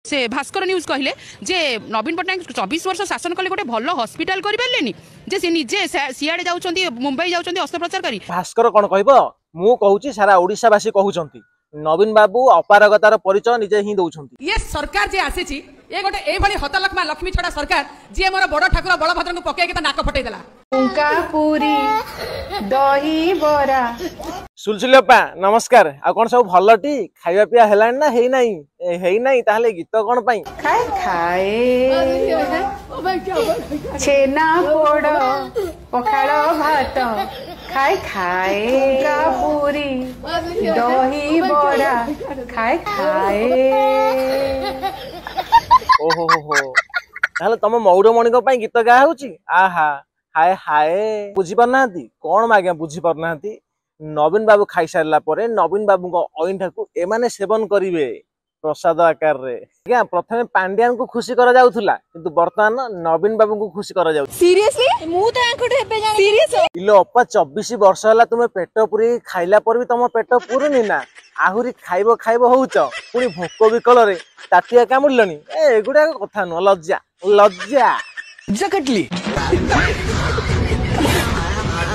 से भास्कर न्यूज कहले जे नवीन पट्टनायक 24 वर्ष शासन कले गोटे भल हॉस्पिटल करि पारलेनी जे से निजे सियाडे जाउछंती मुंबई जाउछंती अस्त्रप्रचार करी। भास्कर कोन कहबो मु कहूची सारा ओडिशावासी कहउछंती नवीन बाबू अपारगतार परिचय निजे ही दउछंती। ये सरकार जे आसीची ये गोटे ए भली हतलक्ष्मा लक्ष्मी छड़ा सरकार जे मोर बड़ ठाकुर बलभद्र को पके के नाक फटै देला। उनका पूरी दही बरा सुलसुलियप्पा नमस्कार। आ कोन सब भलटी खाइबा पिया हेलान ना हेई नाही ताहले गीत कोन पई खाए खाए छेना पोड़ पखाड़ भात खाए खाए उनका पूरी दही बरा खाए खाए। ओहो हो ताहले तम मौरमणि को पई गीत गा होची आहा हाय हाय बुझी पारनांती कोन आज्ञा बुझी पारनांती। नवीन बाबू खाई सारला परे नवीन बाबू को अइंठा को एमाने सेवन करिवे प्रसाद आकार रे। आज्ञा प्रथमे पांड्यान को खुशी करा जाउथुला किंतु वर्तमान नवीन बाबू को खुशी करा जाउ। सीरियसली मु तो एखुट हेबे जानि सीरियस इलो अपा 24 वर्ष होला तुमे पेट पुरी खाइला पर भी तम पेट पुरुनी ना आहुरी खाइबो होउच पुनी भोक विकल रे ताटिया कामुलनी ए एगुडा कथा न लज्जा लज्जा एग्जैक्टली।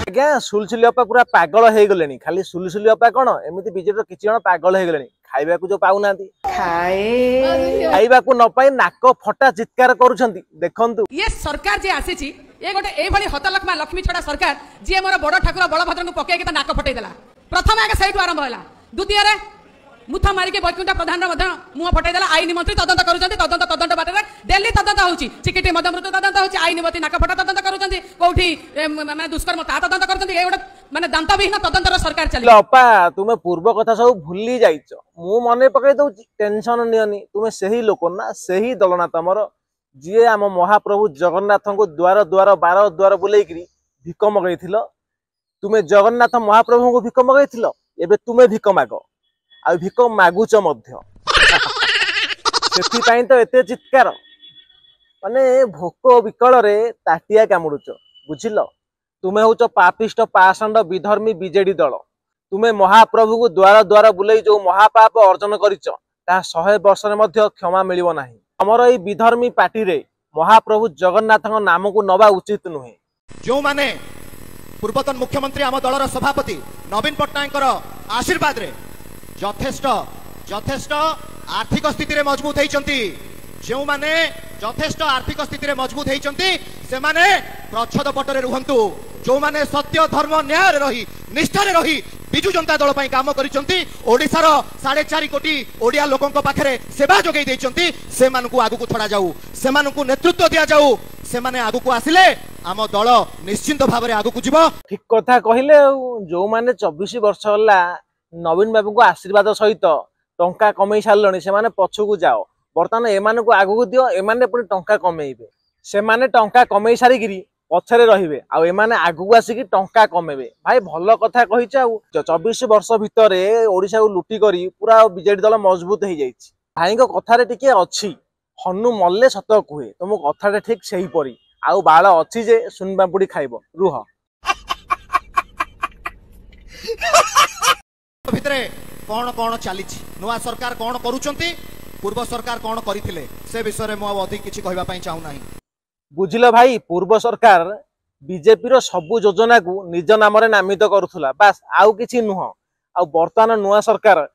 आज्ञा सुलसुलियप्पा पूरा पागल हे गलेनी खाली सुलसुलियप्पा कोन एमिति बिजेटर किछि जण पागल हे गलेनी खाइबा को जो पाउ नांती खाइबा को न पाई नाक फटा चित्कार करूछंती देखंतु। ये सरकार जे आसीची ये गोटे ए भली हतलक्ष्मा लक्ष्मी छड़ा सरकार जे मोर बड़ ठाकुर बलभद्र को पके के नाक फटै देला। प्रथम आगे सैठु आरंभ होला द्वितीय रे मुथा मारिके वैकुंठ प्रधान मुह फटाई देला। आईन मंत्री तदंत करूछंती तदंत बाटे दिल्ली तदंत होउची चिकिटी मध्यमृत्यु तदंत होउची आईनमती नाक फटा तदंत करूछंती कोठी माने दुष्कर्म ता तदंत करूछंती ए गोटे माने दांतविहीन तदंतर सरकार चली। अपा तुमे पूर्व कथा सब भूली जाइछ मु मने पकई दउची टेंशन नियनी तुमे सही लोक ना सही दलना तमर जिए आम महाप्रभु जगन्नाथ को द्वार द्वार 12 द्वार बुलेइकरी भिक मगैथिलो। तुमे जगन्नाथ महाप्रभु को भिक मगैथिलो एबे तुमे भिक माग आ भिक मागुच मध्य सेथि तो एते चित्कार माने भोक विकल रे ताटिया कामुडुच बुझिल। तुमे होच पापिष्ट पाषंड विधर्मी बीजेडी दल तुमे महाप्रभु को द्वार द्वार बुलाई जो महापाप अर्जन करिच ता 100 वर्ष रे मध्य क्षमा मिलिबो नाही। हमर ए विधर्मी पार्टी रे महाप्रभु जगन्नाथ नाम को नबा उचित नुहे। जो माने पूर्वतन मुख्यमंत्री आम दलर सभापति नवीन पट्टनायक आशीर्वाद रे यथेष्ट आर्थिक स्थिति रे मजबूत होइचंती जो माने यथेष्ट आर्थिक स्थिति रे मजबूत होइचंती से माने प्रच्छद पटरे रुहंतु जो माने सत्य धर्म न्याय रे रही निष्ठा रे रही बिजु जनता दल पई काम करिसंती ओडिसा रो 4.5 कोटी ओडिया लोकन को पाखरे सेवा जोगै दैचंती से मानकु आगु को छडा जाऊ से मानकु नेतृत्व दिया जाऊ से माने आगु को आसिले आम दल निश्चिंत भाव रे आगु को जीवो। ठीक कथा कहिले जो माने 24 वर्ष होला नवीन बाबू को आशीर्वाद सहित टंका कमई सारलणी से माने पछकु जाओ बर्तमान एमाने को आगु को दियो एमाने पुनी टंका कमेइबे से माने टंका कमई सारिगिरी पछरे रहिबे आ एमाने आगु को आसिकी टंका कमेबे। भाई भल कथा कहिछ आ 24 वर्ष भितरे ओडिसा को लुटी करी पूरा बीजेडी दल मजबूत हो जाइछि। भाई को कथा रे टिके अछि हनु मल्ले सत कुहे तुम कथा रे ठीक सही परी आ बाळ अछि जे सुनबा पुडी खाइबो रुह भितरे कौन कौन चली नुआ सरकार कौन करुचंती पूर्व सरकार कौन करथिले से विषय रे मो अधिक किछि कहबा पई चाहू नाही। बुझिल भाई पूर्व सरकार बीजेपी रो सबु योजना को निज नाम रे नामित करूथुला बास आउ किछि नुह आ वर्तमान नुआ सरकार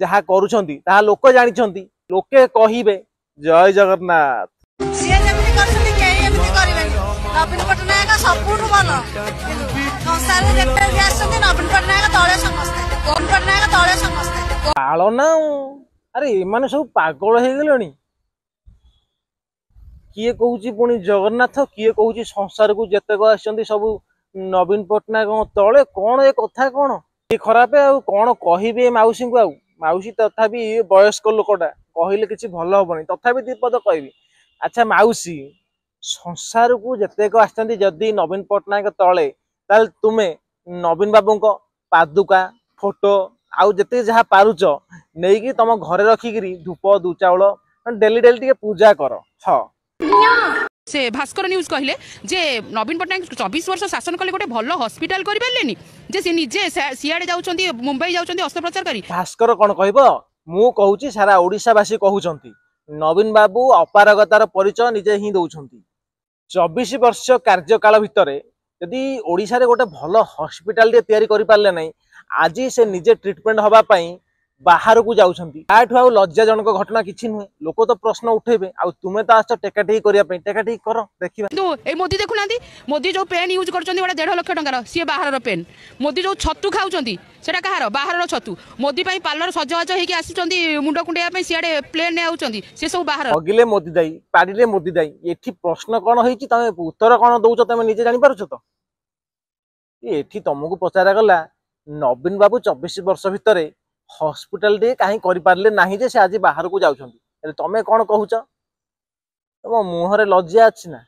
जहा करूछंती ताहा लोक जानिछंती लोके कहिबे जय जगन्नाथ सिए जेमिति करछंती के एमिति करिवेनी नवीन पट्टनायक सबुठु भलो संसार रे जेते जासंती नवीन पट्टनायक तळे समस्ते कोन पट्टनायक तळे समस्ते पालो ना अरे एमाने सब पागल हे गेलणी किए कहूची पुणी जगन्नाथ किए कहूची संसार को जेतेक आछंती सब नवीन पट्टनायक तळे कोन ए कथा कोन ए खराबे आ कोन कहिबे माउसी को आ माउसी तथापि वयस्क लोकटा कहिले किछि भल होबनी तथापि दीपद कहबी। अच्छा माउसी संसार को जेतेक आछंती जदी नवीन पट्टनायक तळे ताल तुमे नवीन बाबू को पादुका फोटो आउ जते जहा पारुच नेकी तम घरे रखिगिरी धूप दु चाउल डेली डेली टिके पूजा कर छ। से भास्कर न्यूज कहले जे नवीन पट्टनायक 24 वर्ष शासन कले गोटे भल हॉस्पिटल करि पारलेनी जे से निजे सियाडे जाउछंती मुंबई जाउछंती अस्त्रप्रचार करी। भास्कर कोन कहबो मु कहूची सारा ओडिशावासी कहउछंती नवीन बाबू अपारगतार परिचय निजे ही दौरान 24 वर्ष कार्यकाल भितर यदि ओडिशा रे गोटे भल हॉस्पिटल तैयारी करि पारले नै आज से निजे ट्रीटमेंट हवा पई बाहर को जाउछंती आठु आ लज्जाजनक घटना किछि नुहे लोक तो प्रश्न उठेबे आ तुमे तो आछ टेकाटी करिया पई टेकाटी कर देखिबा तो ए मोदी देखुनांती मोदी जो पेन यूज करछंती बडा 1.5 लाख टंकार सी बाहर पेन मोदी जो छतु खाउछंती सेटा कहार बाहर छतु मोदी पई पार्लर सजवाज हेकी आसीचंती मुंड कुंडेया पई सियाडे प्लेन ने आउछंती से सब बाहर अगिले मोदी दाई पाडिले मोदी दाई एठी प्रश्न कोन होईची तमे उत्तर कोन दउछ तमे निजे जानि पारुछ तो एठी तुमको पचारा गला नवीन बाबू 24 वर्ष भितर हॉस्पिटल टे कहीं करि पारले नाही जे से आज बाहर को जाउछंती तमे कोन कहूछ तुम मुहरे लज्जा अछि ना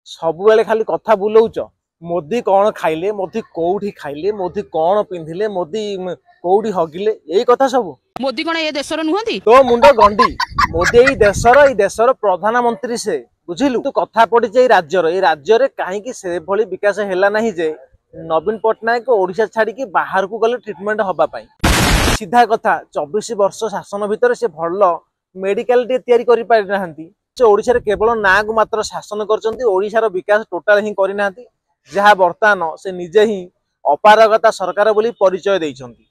सब बेले खाली कथा बुलौछ मोदी कौन खाइले मोदी कोठी खाइले मोदी कौन पिंधिले मोदी कोठी हगिले यही कथा सब मोदी कोन ए देशर नुहंती तो मुंड गंडी मोदी ई देशर प्रधानमंत्री से बुझिलु तू कथा पड़ी जे राज्य रे काहे कि से भली विकास हैला नाही जे नवीन पटनायक ओडिशा छाड़ी कि बाहर को गले ट्रीटमेंट हबा पाई सीधा कथा 24 वर्ष शासन भितर से भल मेडिकल टे तैयारी करि पारि नाहंती से ओडिशा रे केवल ना को मात्र शासन करचंती ओडिशा रो विकास टोटल ही करि नाहंती जहा वर्तमान से निजे ही अपारगता सरकार बोली परिचय दैछंती।